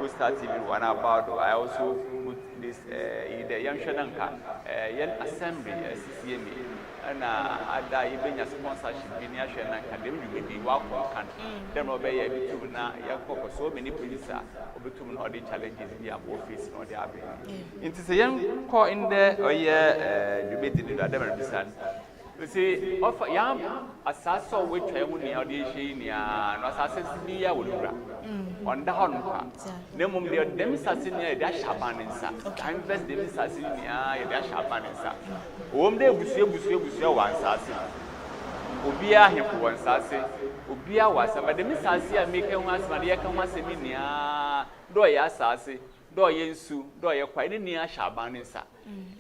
Coastal TV one about. I also put this the young Shananka, young assembly, CCMA, and I even a sponsorship in Yashan Academy, maybe walk on them obey a bit to now, so many police are between all the challenges in the office or the Abbey. It is a young call in there, or debated in the Demolition. You see, offer young assassin which I would near the Shania, no assassin be a wood on the Honka. No more them assassin near dash Shabaninsa. I invest them assassin near dash Shabaninsa. One day we see one assassin. Ubia him for one assassin. Ubia was but the Miss Asia make a once Maria come once a minia. Do ya assassin, do yensu, do ya quite near Shabaninsa.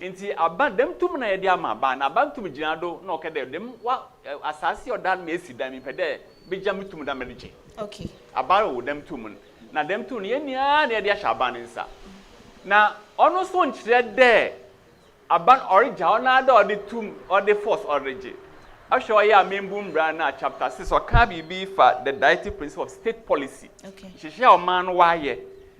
Inti ABBAN dem tum na yedi ama ABBAN ABBAN tum jinado no kede dem wa asasi odan mesi dan mi pede be jam tum da menije okay ABBAN wo dem tum na dem tum ye nia na yedi a ABBAN nsa na ono so nchire de ABBAN original na da odi tum odi force origin asho ya membum bra na chapter 6 o ka bibi fa the directive principle of state policy okay hihia o man wa ye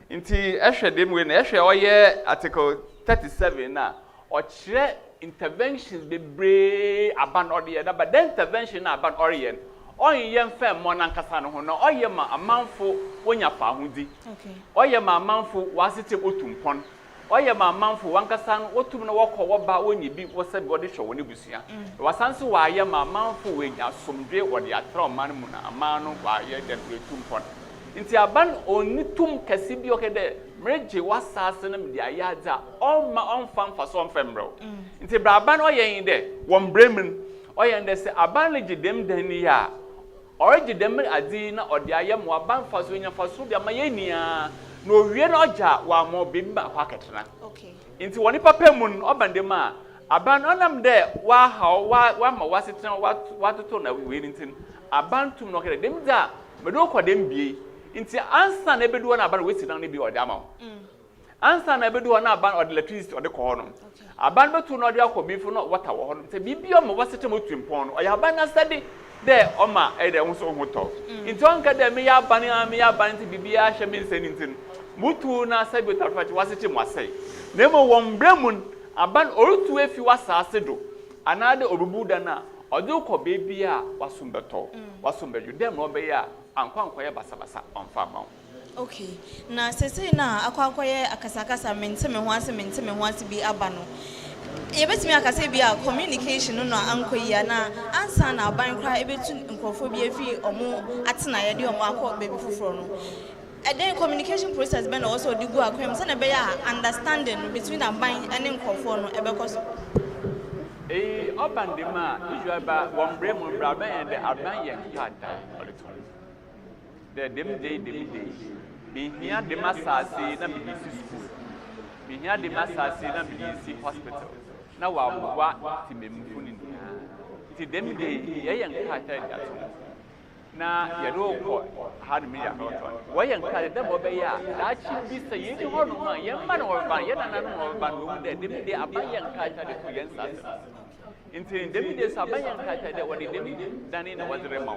inti ehwe dem we na ehwe oye article 37 na ochire interventions be brave ABBAN order that but the intervention na ABBAN order on yem fem mo na nkasa no ho na oye ma amanfo wonya fa hodi okay oye ma amanfo wasite otumpon oye ma amanfo wankasa no otum na wokọ woba wonyi bi wosabi wode hwe woni busua wasanso wa ye ma amanfo wenya somdwe wode atra man mu na amano wa ye de otumpon inti ABBAN oni tum kase bi okede mreje wasase na mdia yaza on famfa so mfemro inti bra ABBAN oyen de won bremen oyen de se ABBAN leje dem dani ya orege dem adi na ode ayem wa ABBAN fa so nya fa so de mayenia na owie na oja wa mo bimba kwa ketena okay inti woni papa mun obande ma ABBAN onam de wa ha wa ma wasetena watoto na we ntin ABBAN tum no kede dem da medo kwa dem bie inti ansa na ebedu na ABBAN wesi na ne bi ode ama ansa na ebedu na ABBAN ode electricity ode ko hono ABBAN betu na ode akobifu no water wo hono te bibia mo wasete mo tumpon no oya ABBAN na study de oma e de hunso hoto inti onka de me ya ABBAN inti bibia hye me nsani ntin mutu na sabi tarfati wasete mo asai na mo won bremun ABBAN orutu efi wasase do anade obubuda na ode ko bebia wasumbeto wasumbeju dem no be ya ankwankwa ye basabasa onfama okay na sese na akwankwa ye akasakasa menteme ho ase bi aba no yebetimi akase bi a communication no ankoyia na ansa na ABBAN kra ebetu nkrofo bi afi omo atena ye de omo akọ baby fufuro no and then communication process be na also di go akwem se na be ya understanding between ABBAN and nkrofo no ebekoso ABBAN de ma usual ba won brem bra ben and the ABBAN ye kata the dem day be here the masasi na BDC school be here the masasi na BDC hospital na wa ti memfu ni ti dem day ye yan kata da na ye do ko had me ya hoto wa yan kata da bo be ya da chi bi se ye di hono ma ye ma no ba ye na no ba no de dem day ABBAN yan kata de ko yan sasa inti dem de sabayan kata de woni dem dani na wadre maw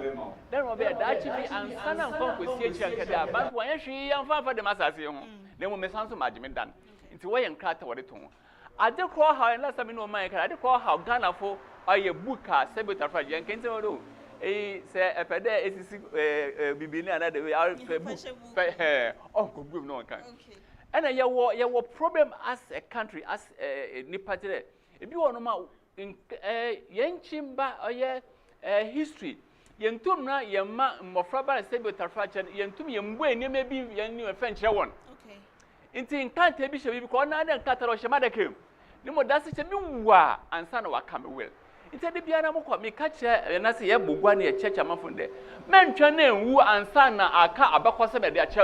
dan wo be da chi bi ansana nkon kwesi echi anka de ABBAN wo yan hwi yan fa de masase ho dem mo mesanso majime dan inti wo yan kata wode to ade kro ha na sami no man kata ade kro ha Ghana fo aye buka sebeta fra yan kente wo se epede esisi bibini ana de ko gum no kan and ye wo problem as a country as nipa tire ebi wo no ma yenchimba oye history yentum na yemma mmofra ba sebi otarfa chen yentum yembu enema bi yenni efa nkyere won okay inti nkanta bi hye bi ko na de nkata ro hye madakem ni mo dase che bi wa ansa na waka me wel inti de bia na mo kwa me ka che na se ye bogwa na ye checha mafunde mentwa na enwu ansa na aka abakose be de ache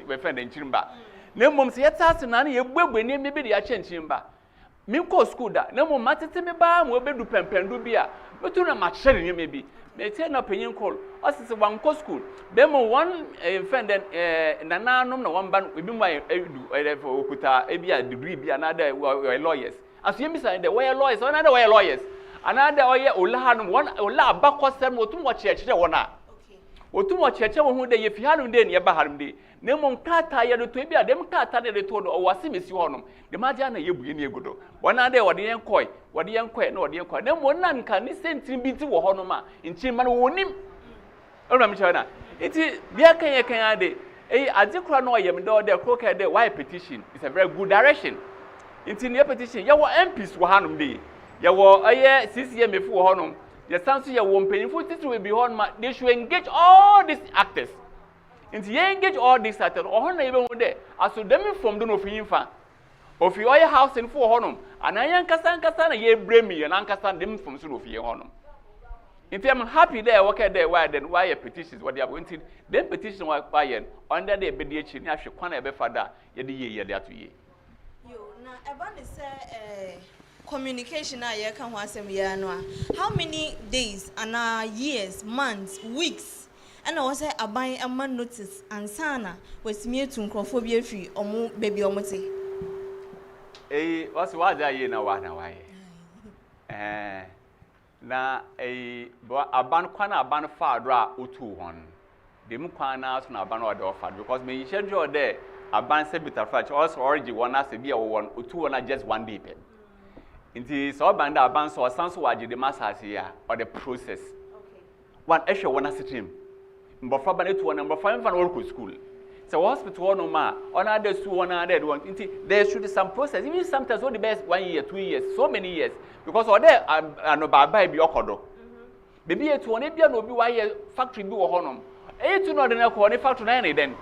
we friend nkyimba na mom se yetase na na ye buegbu enema bi de ache nkyimba me ko school da na mo matete me ba mo bedu pempendu bia metu na ma chere ni me bi me tie na penyin call asise wan ko school be mo one friend na nanom na wan ban ebi mo edu okuta e bia degree bia na da lawyers aso yemi say de we lawyers na da we lawyers another oye olahanum one ola abakosem otum wo chere wona otum o cheche wo hu de ye fi hanum de ne ba harum de ne mo nkata ye do to bi adem nkata de to do o wase mesi honom de ma ja na ye buye ne egudo wona de wode yen koi na wode yen koi ne mo na nka ni sentin bi ti wo honom a nchi ma no wonim ona mi chana iti bia kan ye kan ade adekura no yem de de kroke de why petition is a very good direction nti ne petition ye wo MPs wo hanum de ye wo aye CCM fu wo honom the sense you won't pay for this will be on they should engage all these actors. And you engage all these actors, or even there. As to them from the Nofifa, of your house in 4 honum, and I am Cassan, ye bring me and Ancasan them from Sunofi honum. If I'm happy there, okay, there, why then why a petition what they are going to then petition why buying under the BDH, I should quite a father, ye there to ye. You now, ABBAN is communication na ye kan wasem ya no how many days and years months weeks and I was say ABBAN ama notice ansana wasimi etu nkrofo bi afiri omo baby omo te what's what ye na wa na ABBAN kwana ABBAN fa do a otu hon dem kwana so na ABBAN o de ofa because me schedule there ABBAN say bitter fetch also origin one as be a one otu one just one day pe. Inti so banda ABBAN so sanso waje de masase ya or the process. Okay. One ehwe wona stream. Mbofra ba netu wona mbofra mfa na work school. So hospital no ma on other school one other one. Inti there should be some process. Even sometimes all the best 1 year, 2 years, so many years because or there no baba bi okodo. Baby etu wona bia no bi 1 year factory bi wo honom. Etu no de na ko ne factory na ne den.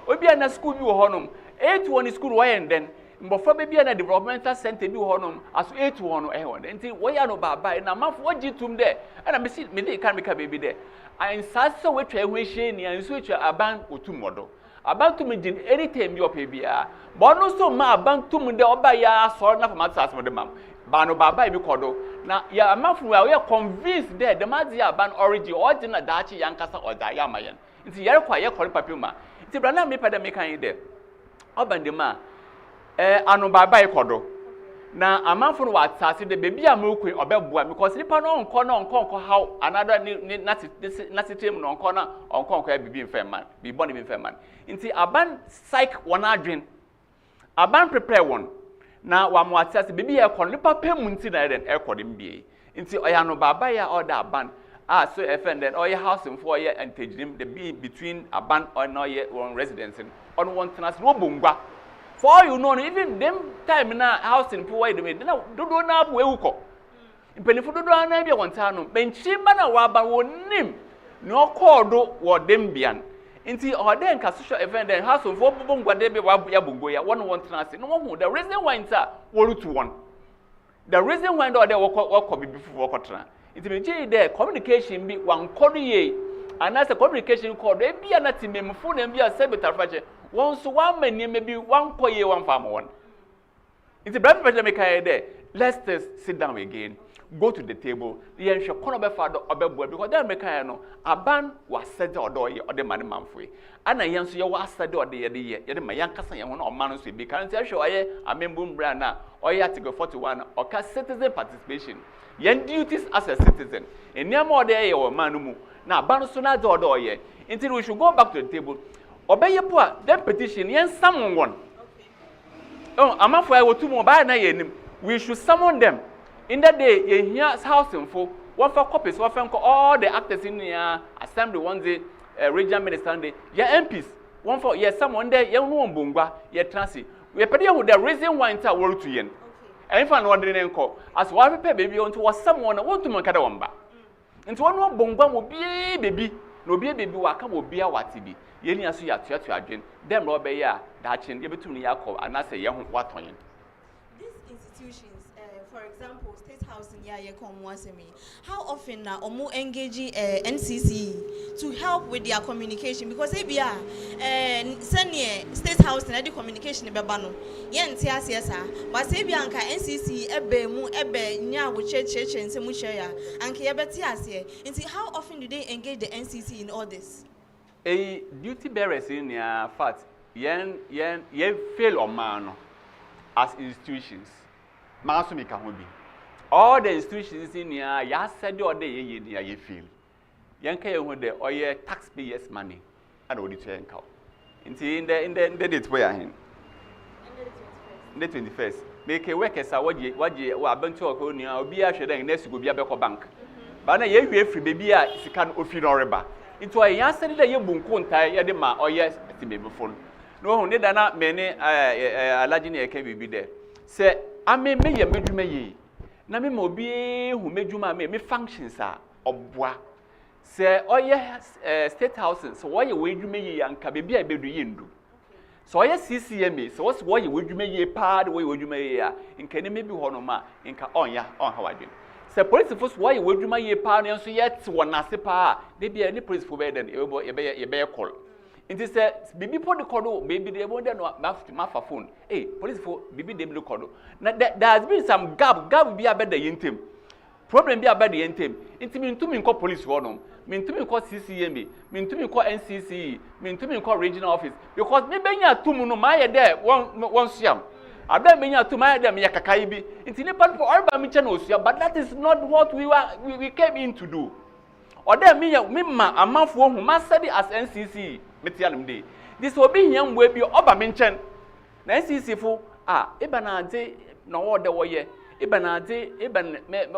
Obi na school bi wo honom. Etu wona school wa yen den. Mbofra be bia na developmental center bi honom aso 8 hono ehon enti wo ya no baba na mafo ogitum de na me dey kan me ka baby de an sase we twa ehun hye ni an so twa ABBAN otum modo ABBAN tum din anytime bi opa bia bo no so ma ABBAN tum de oba ya so na fama sase mo de mam ba no baba bi kodo na ya amafo we are convinced there the mazi ABBAN origin original daachi yankasa oda ya mayen enti yare kwa ye kore papima enti bra na me pada me kan de oban de ma anu baba ikodo na amanfo no watase de bebi amukwe obebua because nipa no onko how another na sitem no onko ya bibi mfeman bi boni mfeman nti ABBAN psych wona adwen ABBAN prepare one na wa mo atase bebi e kono nipa pemu nti na den e kodo mbie nti oya no baba ya order ABBAN so then oya house for ye entejinim the be between ABBAN or no ye one residence on one tenas no bongwa. For you know, even them time na house in poor way na do na we uko. Impenifu do na bia wontano. Benchimba na waba wonim. No call do wo dem bian. Nti o den ka social event den house of bongwa de be wa ya bongo ya one trans. No one the reason why nta woru to one. The reason why do they work be before work tra. Nti me je there communication bi wan kodo ye. And as a communication call e bia na timemfu na bia se betarfache. One so one many maybe one koye one farm one. It's a brand make there. Let's just sit down again. Go to the table. The ensure corner father or because then make no ABBAN was said or the money man free. And I answer you was said or the year. My young cousin or man will be can't show I mean boom brand or Article 41 or citizen participation. Yen duties as a citizen. And near more there or manumu. Now ABBAN soon as door ye. Until we should go back to the table. Obey your poor, that petition, yen summon one. Oh, I'm afraid I will two more by na we should summon them. In that day, ye hear house info, one for copies, one for all the actors in the assembly one day, regional minister day, ye MPs, one for ye someone there, ye no bunga, ye transi. We pay with the reason why into world to yen. And if I'm wondering encore, as one pay baby on to someone want to make a wamba. Into one more bunga will be baby, no be baby waka will be a watibi. Yeni asu ya tua adwen dem ro be ya da chen ye betum ni yakov anase ye ho waton. These institutions for example State House in ya come once me how often na omo engage NCCE to help with their communication because ebia senior State House na the communication be ba no ye nti asesa but ebia nka NCCE ebe mu ebe nya wo cheche nsemu hye ya anka ye beti ase nti how often do they engage the NCCE in all this? A duty bearers in your fact, yen fail on man as institutions. Masumi all the institutions in here, ya said your day ye fail. yanka ye hu de oye taxpayers money and odi to yanka nti in the date boy ahin in the 21st make a workers are waje wa bantu okoni a obi ahwe den next go bia beko bank ba na ye hwe free baby a sika no ofi no reba nti o yan sɛ de ye bunku ntai ye de ma oye timebefo no hu ne da na me ne alaji ne eka bibi de sɛ ame me ye medwuma yi na me ma obi hu medwuma me functions a obwa sɛ oye state housing so oye we edwuma yi anka baby a bedu yi ndu so oye CCMA so what's oye we edwuma yi pa de we edwuma yi a nka ne me bi ho no ma nka onya on hawadwen sɛ police force oye we edwuma yi pa no nso yet wonase pa de bia ne police fo be den ye be call nti sɛ bibi po de kodo baby de mo de no ma fa phone police fo bibi de bi kodo na there has been some gap bi abeda yentem problem bi abeda yentem nti mintumi nko police ho no mintumi nko CCMA mintumi nko NCCE mintumi nko regional office because me benya tum no ma ye there one siam abda benya tum ma ye there me yakakai bi nti ne pan for orba mi che na osua but that is not what we came in to do or there me ma amanfo hu ma study as NCCE metianum dey this obi hiam we bi oba menchen na NCCE fo eba na ade na wo de wo ye eba na ade eba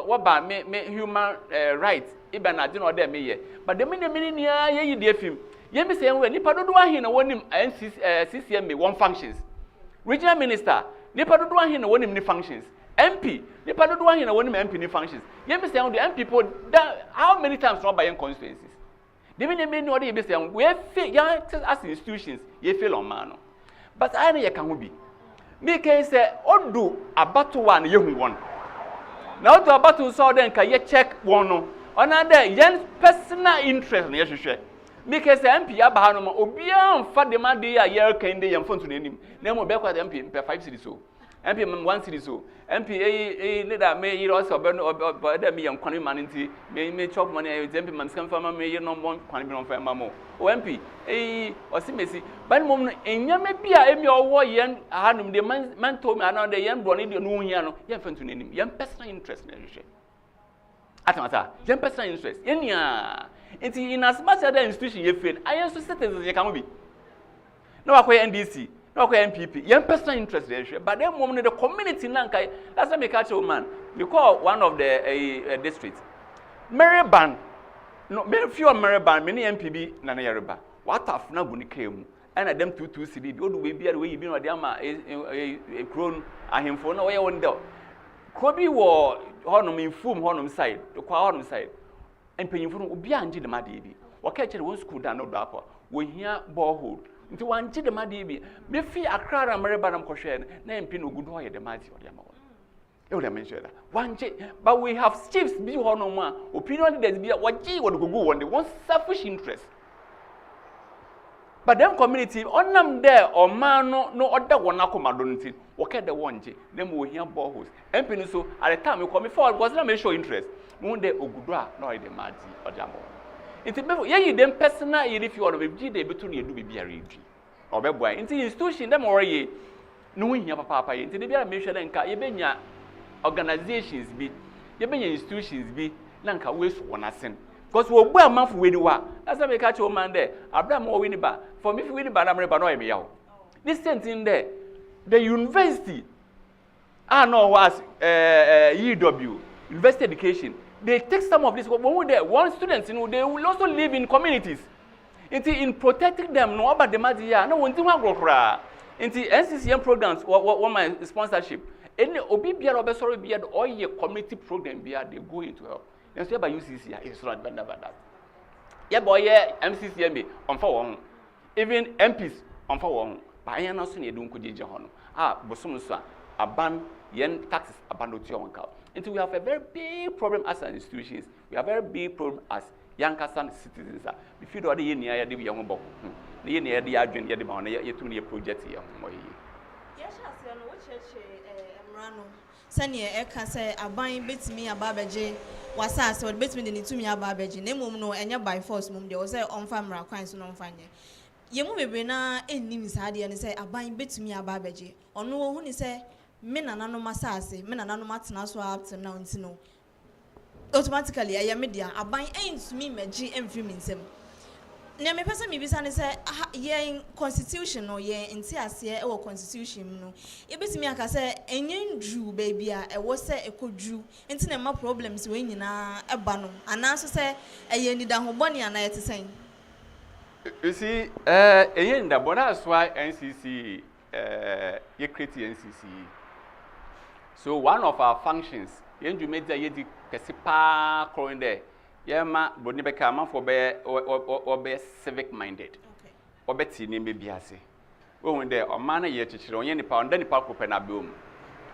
wo ba me human rights eba na ade na ode me ye but the mini nia ye yi de afim ye mi se enwe nipa dodo ahin na wonim CCMA one functions regional minister nipa dodo ahin na wonim ni functions MP nipa dodo ahin na wonim MP ni functions ye mi se enwe the MP people how many times no by constituencies the mini no dey be say we fail ya as institutions ye fail on man no but I na ye kan ho bi me can say odu abato one ye hu won na odu abato so den ka ye check one no ona there yen personal interest na ye hwehwe me can say MP aba ha no ma obi amfa de ma de ya ye kan de ye mfa nto nanim na mo be kwa de MP 5 cities so MP 1 city so MP leader me you also be da me yan kwan man nti me chop money MP man scam farmer me you no more kwan bi no fa mamo o MP osimesi ban mom no enyame bia emi owo yen ahanum de man to me anan de yen bro ne de no hia no yen fa nto nanim yen personal interest na hwehwe atamata yen personal interest enia nti in as much as the institution ye fail ayen so citizens ye kan bi no akoye NDC no ko MPP yen personal interest there but then mom the community nankai last time me catch a man we call one of the districts Maryban no me few Maryban many MPB na na yereba what af na bu ni kemu and them 22 cd bi odu we bia we yi bi no de ama kron ahemfo na we won del ko bi wo honum infum honum side kwa honum side empanyimfo no obi anje de made bi wo ka chere won school dan no do akwa wo hia borehole nti wanje de made bi me fi akra na mereba na mkohwe na MP no gudu hoye de made odi ama won e would mention that wanje but we have chiefs bi ho no ma opinion leaders bi waji wo gugu won de one selfish interest but them community onam there o man no oda won akoma do nti wo ka de wonje na mo hia boreholes MP no so at the time we come forward because na me show interest mo de ogudu a na hoye de made odi ama won inti before ye dem personal if you want to be dey betu na edu bibia redu obeboa inti institution dem worry no hia papa ye inti de bia me hwe na nka ye benya organizations bi ye benya institutions bi na nka we so wona sen because we bu amanfo we ni wa that's why me catch o man there abraham o we ni ba for me we ni ba na me ba no ye me yawo this thing there the university no was EW university education they take some of this when we there one students they will also live in communities in protecting them no about the media no won't do agrokra NCCE programs what my sponsorship any obi bia obesoro bia or ye community program bia they go into help then say by UCC is not bad that yeah boy MCCMA on for one even MPs on for one but I na so na edu nkojeje ho no bosom so ABBAN yen taxes abandoned to one. And we have a very big problem as an institutions. We have a very big problem as young citizens. We feel that the near the young book. The near the adjoint the money, yet to project here. Yes, I know what church Mrano. Sanya Eka say, ABBAN bits me a barbaje. Was asked what bits me the need to me a barbaje. Name no, and by force, mum, they was on family, crimes no fine. You move be na any Miss Hardy and say, ABBAN bits me a barbaje. Or no, when he say, men and no massage, men and no matna so up to now, no. automatically I am media ABBAN ain't me meji emfim na me pesa me bisa ne say ye constitution no ye nti ase e wo constitution no e betimi aka say enye ndru baby a e wo say ekodru nti na ma problems we nyina e ba no ana so say eye nida hoboni ana ye tesen. You see enye nda bona so NCCE ye create NCCE. So one of our functions yenju media ye di kesi pa kro there. Yema boni beka man for be civic minded. Okay. Obeti ni be ase. Ohun there o man na ye chichire onye nipa onda nipa kope na beom.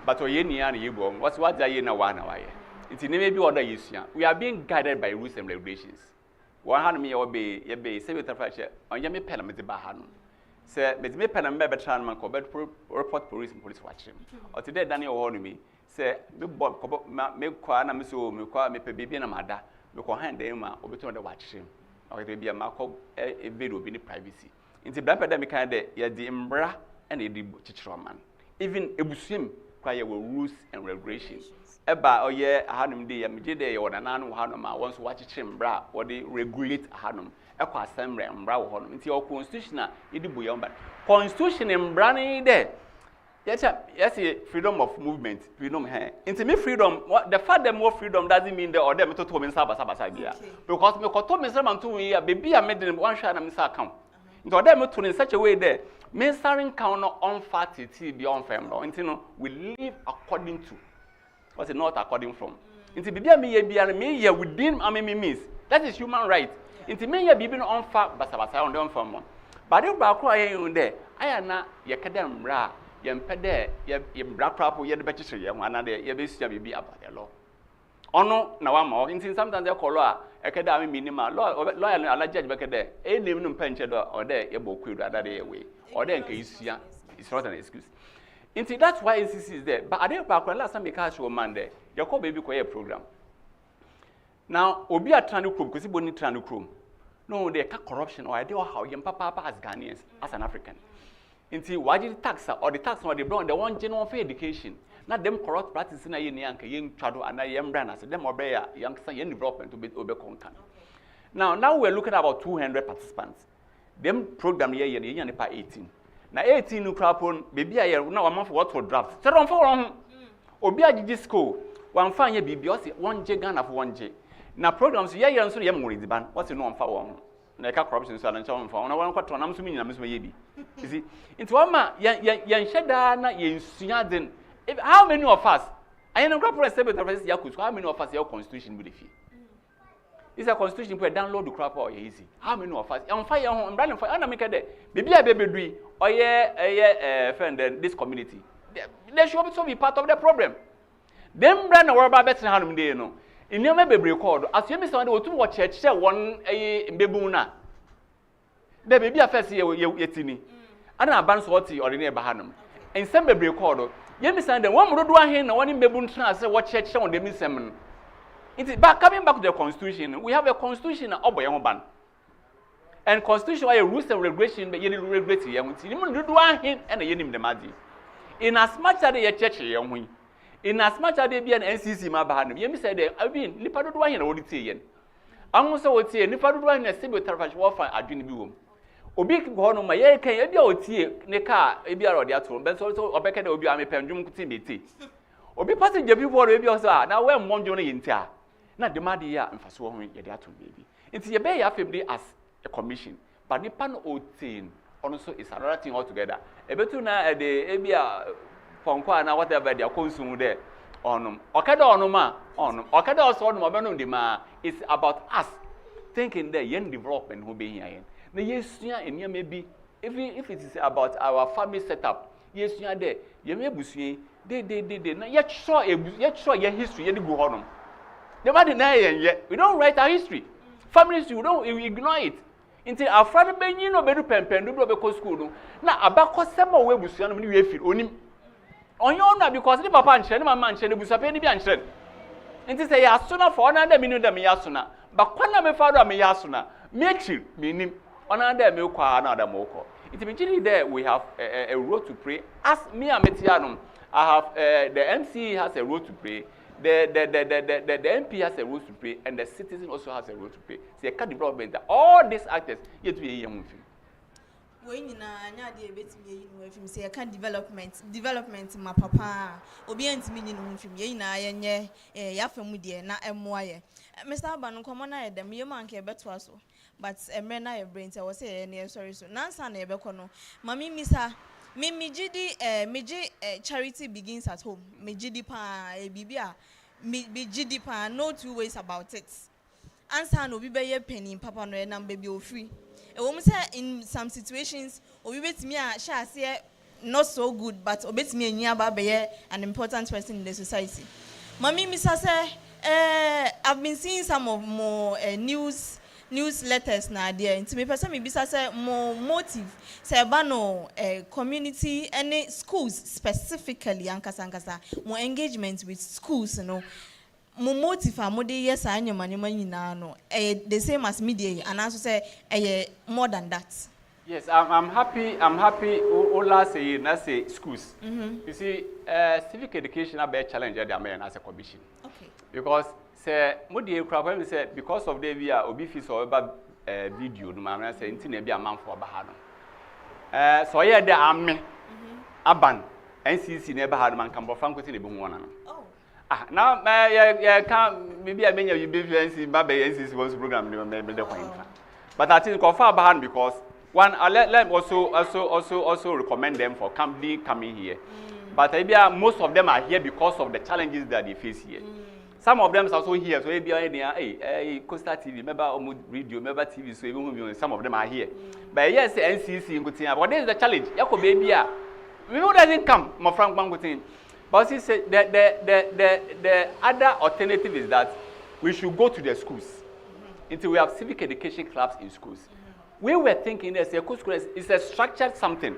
But oye ni an ye bom. What dey na wa na wa ye. Nti ne be order yesua. We are being guided by rules and regulations. One hand me obe ye be say we trafache onye me pela me ba ha no. Say me pela me be tran man ko be report police watch him. O today Daniel ho no me say me bob me kwa na me so me kwa me pe bibia na mada. Because hand them obeton the watch him or be a mark video be privacy. Into black pandemic kind of ya the mbra and a chichroman. Even ebusim cry rules and regulations. Eba or ye hanum de amjide or an anu hanum once watch him bra or they regulate hanum. Equa assembly and brow honum into your constitution idibu but constitution and branny there. Yes, freedom of movement, freedom here. Into me freedom, the fact that more freedom doesn't mean that or them to me saba idea. Because me koto me say man to me baby I made them one share na me say account. Into them to in such a way there, me starting count on fatty be on firm no. Into no we live according to what's it not according from. Into baby me ye within me means. That is human right. Into me ye be on fat basa on them firm one. But if ba cry in there, I na ye kadam ra. Yempede ye black crap ye the better ye wana de ye be sia be about the law ono na wa ma in sometimes they call law ekeda me minima law ala judge be kede e name no penche do or there ye boku do ada de way or there nka isia it's not an excuse into that's why NCC is there but ade ba kwa last time me catch woman there ye call baby ko ye program now obi atran krom kosi boni tran krom no there ka corruption or ade how ye papa as Ghanaians as an African. Inti waji tax or the tax or the brown the one genuine for education. Not them corrupt practices na ye nyanka ye trado and ye brand as them obeya young son ye development to be concan. Now we're looking at about 200 participants. Them program ye ye nipa 18. Now 18 no crapon baby a now a month for what for draft. So for on obi a school one fan ye bibi o se 1J Ghana for 1J. Now programs ye nso ye mo ban what you know on fa won. Na ka corruption so na ncha on one kwatro nam so minyina me ye bi. You see, into one man, yan sheda na yan sunyadin. How many of us? I am not going to say how many of us your constitution will defeat. It's a constitution where download the crap or easy. How many of us? On fire, I'm running for an American day. Maybe a baby tree or friend this community. They should also be part of the problem. Them brand or about better than they know. In your baby record, as you miss on to watch church, one a babuna. The baby affairs yetini. Ana ABBAN sorti ordinary bahanum. And some baby record. You miss the one road one here, one in babun say what church on the missem. It's back coming back to the constitution. We have a constitution of ABBAN. And constitution are rules and regulation, but you regret it. You do one here and you name the madi. In as much as they church, in as much as they be an NCCE bahanum, you miss there. I mean, Nipadu one and Oditian. I'm also what say Nipadu one and civil traffic warfare at Junibium. Obi ko no ma ye kan e bia otie ne ka e bia ro de ato ben so obeka de obi a me pendwum kuti meti obi passenger bi bo ro e bia so na we mmonjo no yenti a na de ma de ya mfaso ho ye de ato baby nti ye be ya AFIBA as a commission but nipa no otin ono so is another thing altogether e betu na de e bia ponko na whatever they consume there onum okada onum a onum okada also onum obenom de ma it's about us thinking that yen development who be here. The yes, and you may be, if it is about our family setup, yes, you are there. You may be, they, yet sure your history, you go on. The man deny yet. We don't write our history. Families, we ignore it. Until our father, you know, better pen, do because school. Now, about some way, we see we feel on him. On your own, because the papa and Shen, my man, Shen, was a penny and Shen. And to say, Yasuna for another minute, the Miyasuna. But when I'm a father, Miyasuna, make you meaning. Another milkwa another moko. It immediately there we have a role to play. As me and Metianum, I have the NCCE has a role to play. the MP has a role to play, and the citizen also has a role to play. So you can development that all these actors yet to be young. When you na dey bet me film say can development ma papa obi antimi ni no film ye na ye ya famu de na emoaye Mr. Abban komo na yedem ye man ke beto aso but emre na ye brain say we say na sorry so nansa na ye beko no mami misa me gidi charity begins at home me gidi pa e bibia me gidi pa no two ways about it ansa no bi be ye penny papa no e na baby o free. In some situations, we bet me not so good, but obet me an important person in the society. Mommy, Mr. Say, I've been seeing some of more newsletters now there. And to me, person, maybe say more motive. Say bano community and schools specifically, ankasa more engagement with schools, you know. Mo motive amode yes anyama nyina no the same as media and also say more than that. Yes, I'm happy Ola say na say schools. You see civic education a big challenge at the American as a commission. Okay. Because say modi ekura say because of the via obi fi so about video no man say nti na bia manfo ba ha no. So here the ame ABBAN NCCE na ba ha no man kan bofan kwoti na be hu wona no. Now, can't maybe I mean you be NCCE was program maybe the point. But I think of far behind because one I let them also recommend them for coming here. But maybe most of them are here because of the challenges that they face here. Some of them are also here, so maybe hey, Costa TV, remember radio, remember TV, so even some of them are here. But yes, NCCE in Kutina, but this is the challenge. Yako baby, we know doesn't come, my friend Bangutin. But he said the other alternative is that we should go to the schools. Until we have civic education clubs in schools. We were thinking that school is a structured something.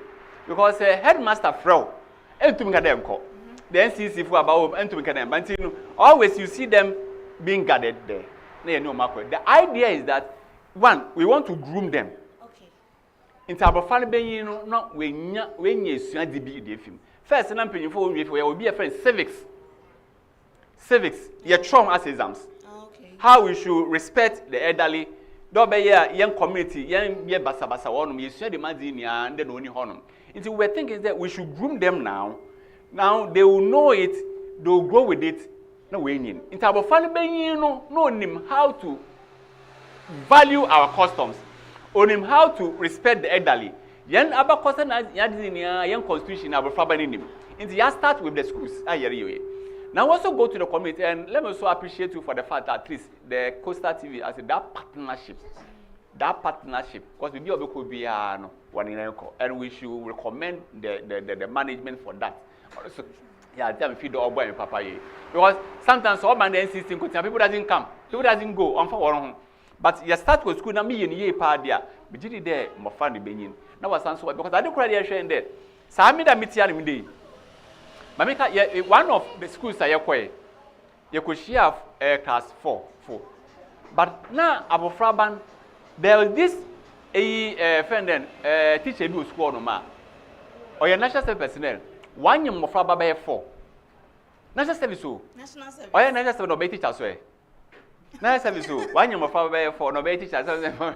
Because a headmaster fro, the NCCE for about always you see them being gathered there. The idea is that one, we want to groom them. Okay. In Tabafan Benino, not when you see the film. First, and I'm paying for will be a friend civics. Your trauma as exams. Okay. How we should respect the elderly. Do be young community, young basa one. You share the money and then only honor. Until we're thinking that we should groom them now. Now they will know it. They will grow with it. No way in. In terms of family, know him how to value our customs. On him how to respect the elderly. Yen aba kosa na yadinia yen constitution aba frabani nim. Inti ya start with the schools. Now also go to the community and let me also appreciate you for the fact that at least the Costa TV as that partnership. Because we do could be no one in and we should recommend the management for that. Also, yeah, tell me feed the boy and papa. Because sometimes all man insisting people doesn't come, people doesn't go on for but you start with school na me ye pa dia. Be did there mo fan the benin. Now was answer because I don't credit share in there. Sami da meet me dey. Mamika one of the schools I you could share class 4. But now abofraban there was this friend then teacher be school no ma. Or your national service personnel. One year mofraba be 4. National service so. National service. Or your national service no be teacher so. National service so. One year mofraba be 4 no be teacher so.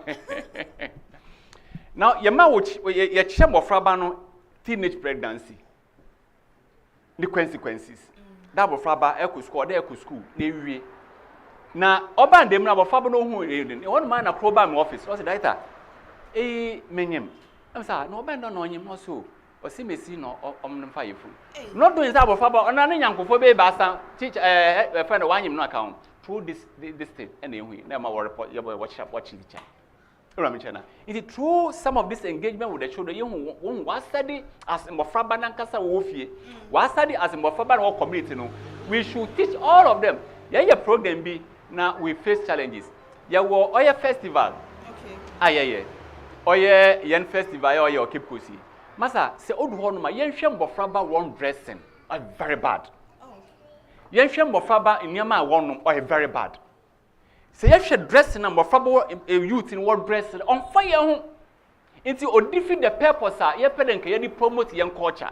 Now, your marriage, your chum of Frabano, teenage pregnancy, the consequences. That was Fraba, Echo School, the Echo School, they now, Oban, them now, Fabano, who one man a program office, what's the data? Menyem. I'm sorry, no man don't know him also, or see me see no on fire food. Not doing that of Faba, and any young for baby, basta, teach a friend of one him no account through this thing, anyway, never report your boy watching the chat. Is it true some of this engagement with the children who was study as in Mofraban Kasa Wofi, was study as in Mofraban or community? No, we should teach all of them. Yeah, your program be now we face challenges. Yeah, or your festival. Okay. Yeah. Or your yen festival or your Kipusi. Masa, say old one, my yen shem Mofraba one dressing are very bad. Oh. Yen shem Mofraba in Yama one or very bad. Say if she dressing and Mofraba a youth in what dressing on fire into or defeat the purpose, ye pedant can promote young culture.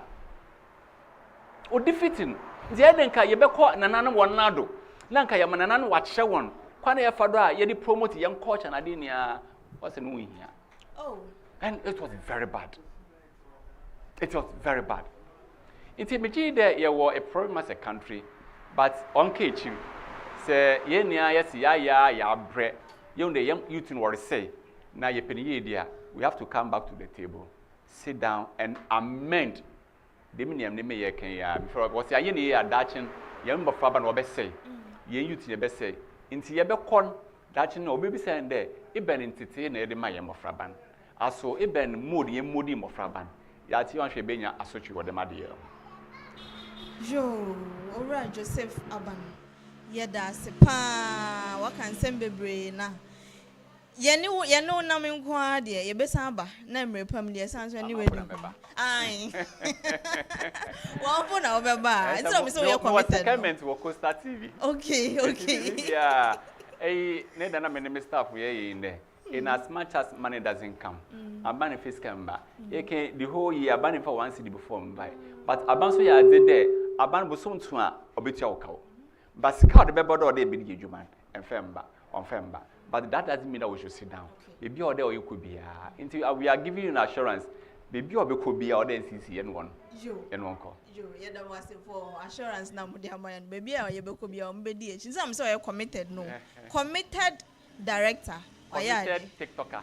o defeating the nka ye be ko nanana wonado na nka ye manana wache won kwana ye fado a ye di promote ye culture na de nia what's no here. Oh, and it was very bad. It was very bad. It's there ye were a problem as a country, but on kitchen say ye nia yes ya bre you the young youth in what say na ye penny idea we have to come back to the table, sit down and amend the minimum name ye can ya before what say ye ya daching ye mbofra ba no be say ye youth ye be say inti ye be kon daching no be say there e ben entity na ye de ma ye mbofra ban aso e ben mood ye modi mbofra ban ya ti wan hwe benya asochi wo de ma de ye yo ora Joseph Abban yeda sepa wakan sembebre na ye no na me nko ade ye besan ba na mre pam de san so ni we di ai wa po na obeba it's so me so ye committed comment wo Costa TV okay yeah ne da na me ne staff ye in there in as much as money doesn't come ABBAN face come back the whole year ABBAN for one city before buy but ABBAN so ya did there ABBAN bo so ntu a obetia okawo but scout be bodo dey be di adwuma enfemba onfemba but that doesn't mean that we should sit down baby or there you could be until we are giving you an assurance baby or be could be or the NCCE and one call yo yeah that was for assurance na mo dia man baby or you be could be on be di she say am say you committed no committed director committed TikToker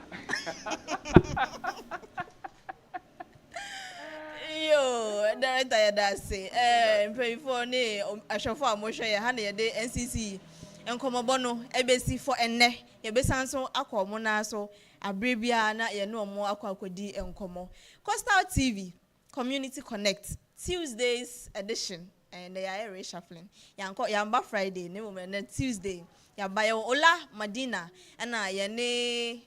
yo director ya da say pray for ne ashofo amoshe ya ha na ye de NCCE enkomobo no ebesi for enne ye besan so akomo na so abrebia na ye no mo akodi enkomo Coastal TV Community Connect Tuesdays edition and they are reshuffling yamba Friday ne mo na Tuesday yamba yo Ola Madina na ye ne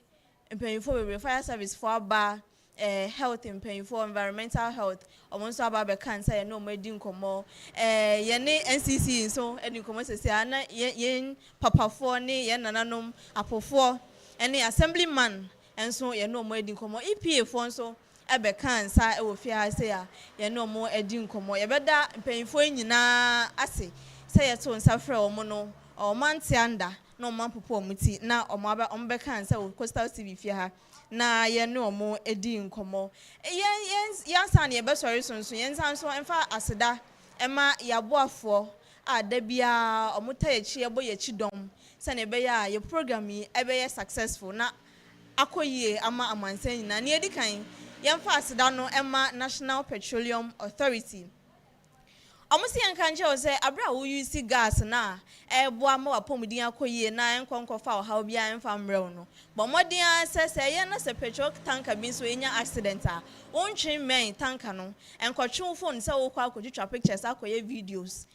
employee for fire service for aba health and for environmental health almost about the cancer no more doing como yene NCCE so any como say ana yen papa for ne yen nananom apofo any assemblyman and so ye no more doing como EPA for so ebe cancer e wo fia say ya ye no more edin como ye beda mpanyfo nyina ase say ye to nsafre o mo no o manti anda no man popo omuti na o mo aba ombe cancer o Coastal TV fia ha na ye no mo edi nkomo yen san ye be sori sunsun yen san so emfa aseda ema yaboafo a da bia omuta ye chi ebo ye chi dom se na be ya ye program yi ebe ye successful na akoyie ama amansan nyina na edi kan yen fa aseda no ema National Petroleum Authority omusi yankanje o say abra wo use gas na ebo ama wapomudin akoyie na enkonkofa o ha obia emfa mrew no bo modin asese ye na se petrol tanker bi so enya accident a wontwe men tanker no enkotwe phone se wo kwa akotwa pictures akoye videos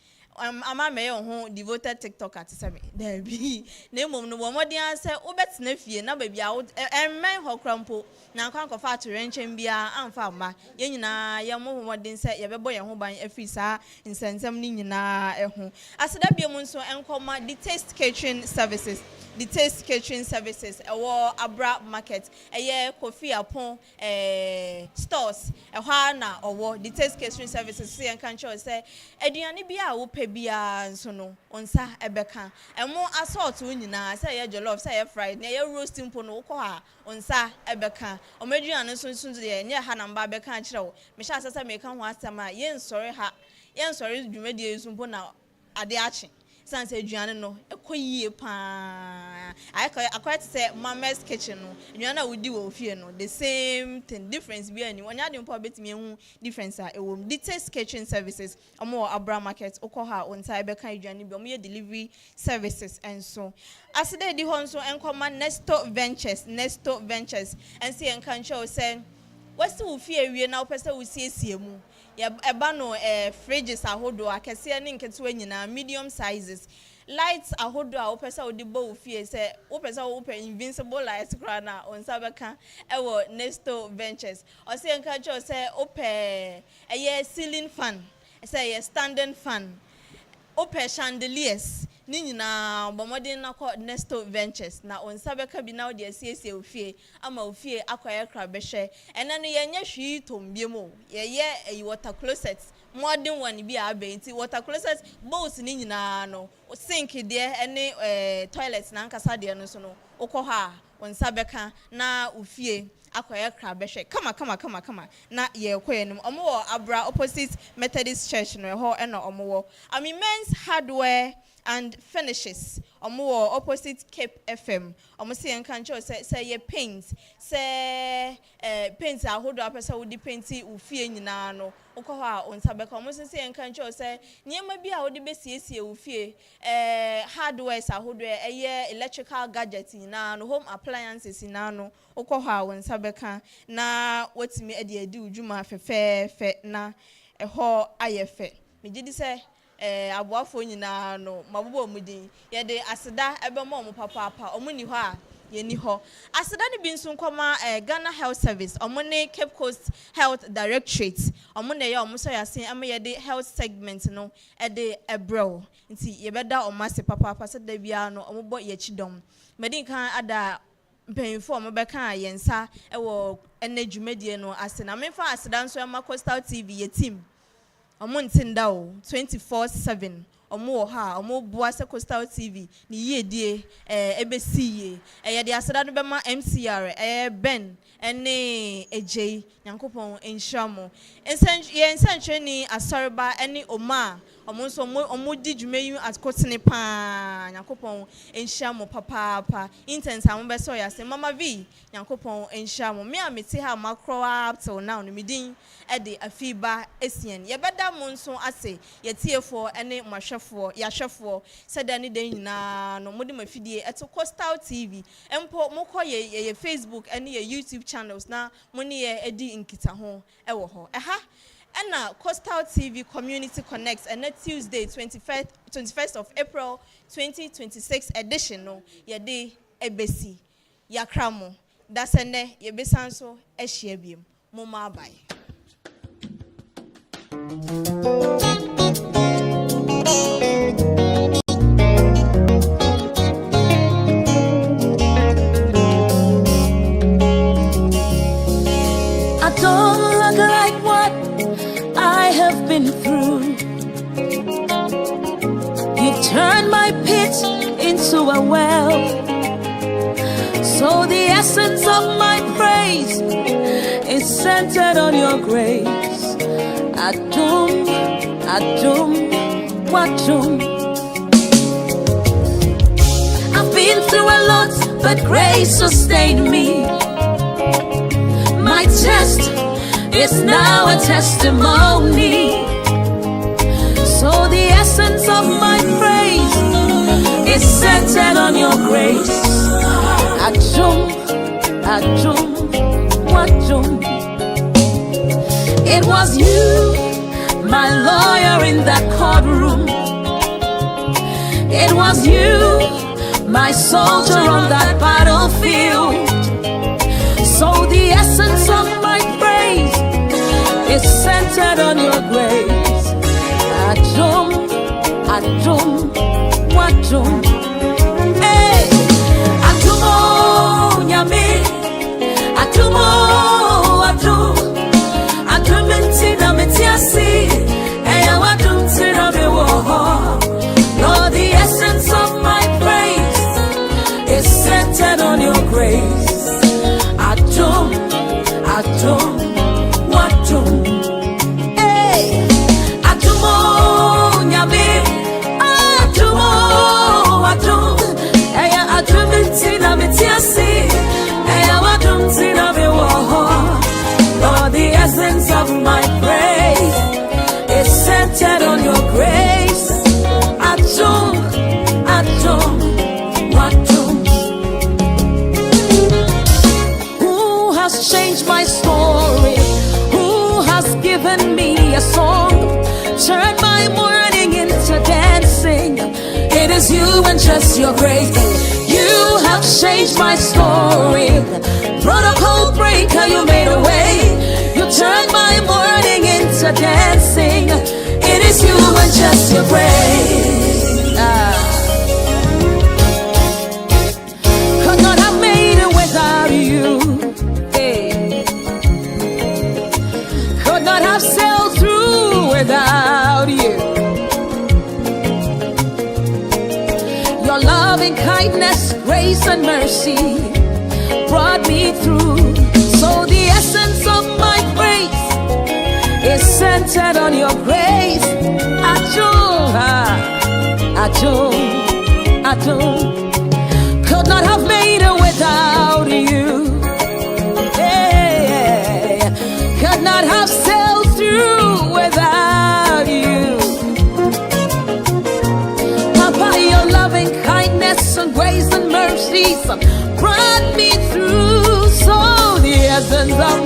ama me ho devoted TikTok atiseme there be na emom no bo modin ase obetena fie na ba bia emmen hokrampo na kwankofa to renchen bia amfa ma ye nyina ye mo modin se ye bebo ye ho ban afisa insensem ni nyina eho aseda bia mu nso enkoma the taste catering services ewo abra market eye coffee apon stores ehwa na owo the taste catering services se enkan cho se aduane bia wo pe bia nso no onsa ebeka emo assault nyina se ye jollof se ye fried na ye roasting po no ukọ ha onsa ebeka omaduane nso de nye ha na mba beka kire wo me sha asasa me kan ho asama ye nsori dwumadi esu po na ade achi sanse aduane no ekoyie pa akwat say mama's kitchen no aduane wodi wo fie no the same thing difference bi ani onya de mpo betimi ehu difference a ewom the taste kitchen services omo abra market okoha onta ebe kan aduane bi omo ye delivery services and so aside di ho nso enkoma Nesto Ventures and see enkan show say wasi wo fie wie na wo pese wo siesie mu eba no fridges ahodo akese ne nketewa nyina medium sizes lights ahodo a opesa odibo ofie se opesa open invincible lights kra na onsa beka ewo Nesto Ventures o se nka cho se open ceiling fan se standing fan open chandeliers ni nyina bomodin na ko Nesto Ventures na onsa beka bi na o de asiesie ofie ama ofie akoye kra behwe ena no yenye hwi tombiem ye water closet modern one bi abenti water closets bowls ni nyina no sink there any toilets na nkasa there no so no ukọ ha wonsa beka na ufie akoye kra behwe kama na ye koyenim omo wo abra opposite Methodist Church no ho e na omo wo men's hardware and finishes omo opposite Cape FM omo se en kan cho say ye paint say paint ahodo apesa wo di painti ufie nyina no ukọ ha onsa beka omo se en kan cho say niema bi a wo di besiesie ufie hardware ahodo electrical gadgets nyina no home appliances nyina no ukọ ha onsa beka na wotimi edi udwuma fefefe na eho ayefe megidi say abuafo nyina no mabobo omudin ye de aseda ebemo omo papa omo ni ho a ye ni ho aseda ne bi nso nkoma Ghana Health Service omo ne Cape Coast Health Directorate omo ne ye omo so yasen am ye de health segment no e de ebro nti ye beda omo ase papa se da bia no omo bo ye chidom medin kan ada mpanyinfo omo beka yensa e wo enadwumadie no ase na memfa aseda nso ma Coastal TV ye team omo ntinda o 24/7 omo wo ha omo bua se Coastal TV ni yedie ebesiye ye de aseda no bema MCR Ben ene ej Nyankopon enhyamo ensanchwe ni asoriba ene oma omo nso omo di dwumayu atkotene pa Nyankopon enhyamo papa intense am be so yase mama v Nyankopon enhyamo me amete ha makro up till now no midin e de AFIBA ESSIEN ye beda mo nso ase ye tiefo ene mahwefo yahwefo sada ne den nyina no modi mafidie eto Coastal TV empo mokọ ye Facebook ene ye YouTube channels na moni ye edi nkita ho ewo ho eha ena Coastal TV Community Connect and Tuesday 21st of April 2026 edition no ye de ebesi yakramo dasene ye besanso ehia biem moma abai Turn my pit into a well, so the essence of my praise is centered on your grace. Adum, adum, wadum. I've been through a lot, but grace sustained me. My test is now a testimony. So the essence of my praise is centered on your grace. Adum, adum, wadum. It was you, my lawyer in that courtroom. It was you, my soldier on that battlefield. So the essence of my praise is centered on your grace. Adum, adum, wadum. Hey, adumo nyame, adumo, adum, adum intina metiasi, eya wadum tina mewoho. Lord, the essence of my praise is centered on your grace. Adum, adum, wadum. Lord, the essence of my praise is centered on your grace. Adum, adum, wadum. Who has changed my story? Who has given me a song? Turned my mourning into dancing. It is you and just your grace. You have changed my story. Protocol breaker, you made a way. You turned my mourning into dancing. It is you and just your grace. Could not have made it without you. Hey. Could not have sailed through without kindness, grace, and mercy brought me through. So the essence of my praise is centered on your grace. Could not have made it without you. Hey, could not have sailed through without you. Papa, your loving kindness and grace and mercies brought me through. So the essence of